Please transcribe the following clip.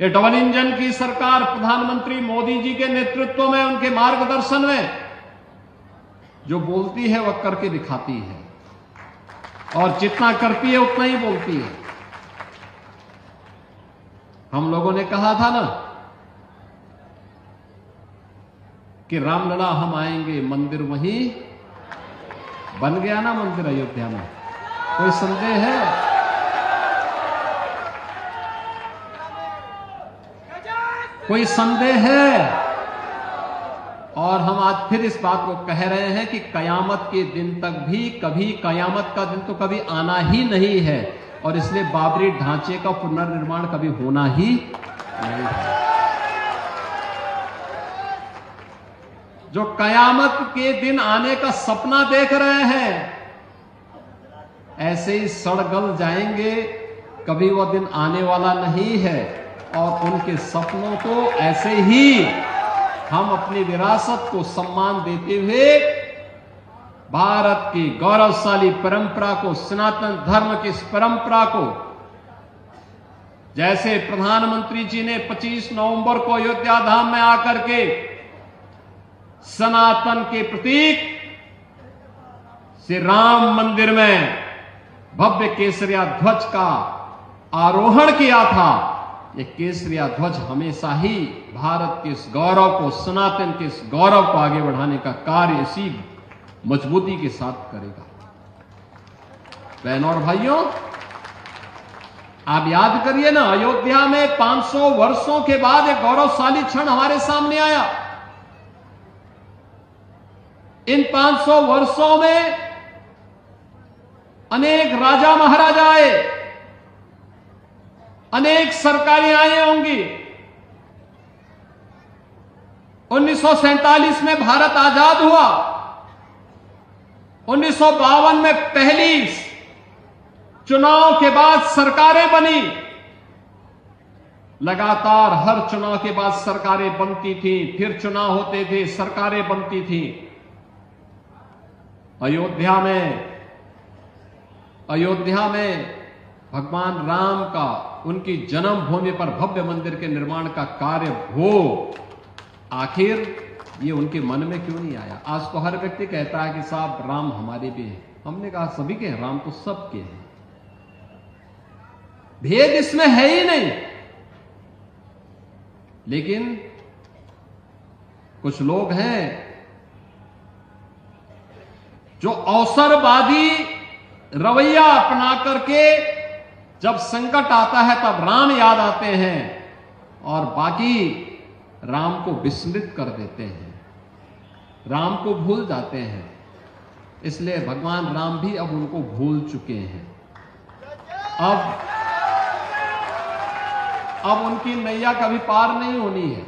ये double engine की सरकार प्रधानमंत्री मोदी जी के नेतृत्व में, उनके मार्गदर्शन में जो बोलती है वह करके दिखाती है, और जितना करती है उतना ही बोलती है। हम लोगों ने कहा था ना कि रामलला हम आएंगे, मंदिर वहीं बन गया ना, मंदिर अयोध्या में। कोई संदेह है? कोई संदेह है? और हम आज फिर इस बात को कह रहे हैं कि कयामत के दिन तक भी कभी, कयामत का दिन तो कभी आना ही नहीं है, और इसलिए बाबरी ढांचे का पुनर्निर्माण कभी होना ही नहीं है। जो कयामत के दिन आने का सपना देख रहे हैं, ऐसे ही सड़गल जाएंगे, कभी वह दिन आने वाला नहीं है। और उनके सपनों को ऐसे ही हम अपनी विरासत को सम्मान देते हुए, भारत की गौरवशाली परंपरा को, सनातन धर्म की इस परंपरा को, जैसे प्रधानमंत्री जी ने 25 नवंबर को अयोध्या धाम में आकर के सनातन के प्रतीक श्री राम मंदिर में भव्य केसरिया ध्वज का आरोहण किया था, ये केसरिया ध्वज हमेशा ही भारत के इस गौरव को, सनातन के इस गौरव को आगे बढ़ाने का कार्य इसी मजबूती के साथ करेगा। बहनों और भाइयों, आप याद करिए ना, अयोध्या में 500 वर्षों के बाद एक गौरवशाली क्षण हमारे सामने आया। इन 500 वर्षों में अनेक राजा महाराजा आए, अनेक सरकारें आई होंगी। 1947 में भारत आजाद हुआ, 1952 में पहली चुनाव के बाद सरकारें बनी, लगातार हर चुनाव के बाद सरकारें बनती थी, फिर चुनाव होते थे, सरकारें बनती थी। अयोध्या में भगवान राम का, उनकी जन्मभूमि पर भव्य मंदिर के निर्माण का कार्य हो, आखिर ये उनके मन में क्यों नहीं आया? आज तो हर व्यक्ति कहता है कि साहब राम हमारे भी हैं। हमने कहा सभी के हैं, राम तो सबके हैं, भेद इसमें है ही नहीं। लेकिन कुछ लोग हैं जो अवसरवादी रवैया अपना करके जब संकट आता है तब राम याद आते हैं, और बाकी राम को विस्मृत कर देते हैं, राम को भूल जाते हैं। इसलिए भगवान राम भी अब उनको भूल चुके हैं। अब उनकी नैया कभी पार नहीं होनी है।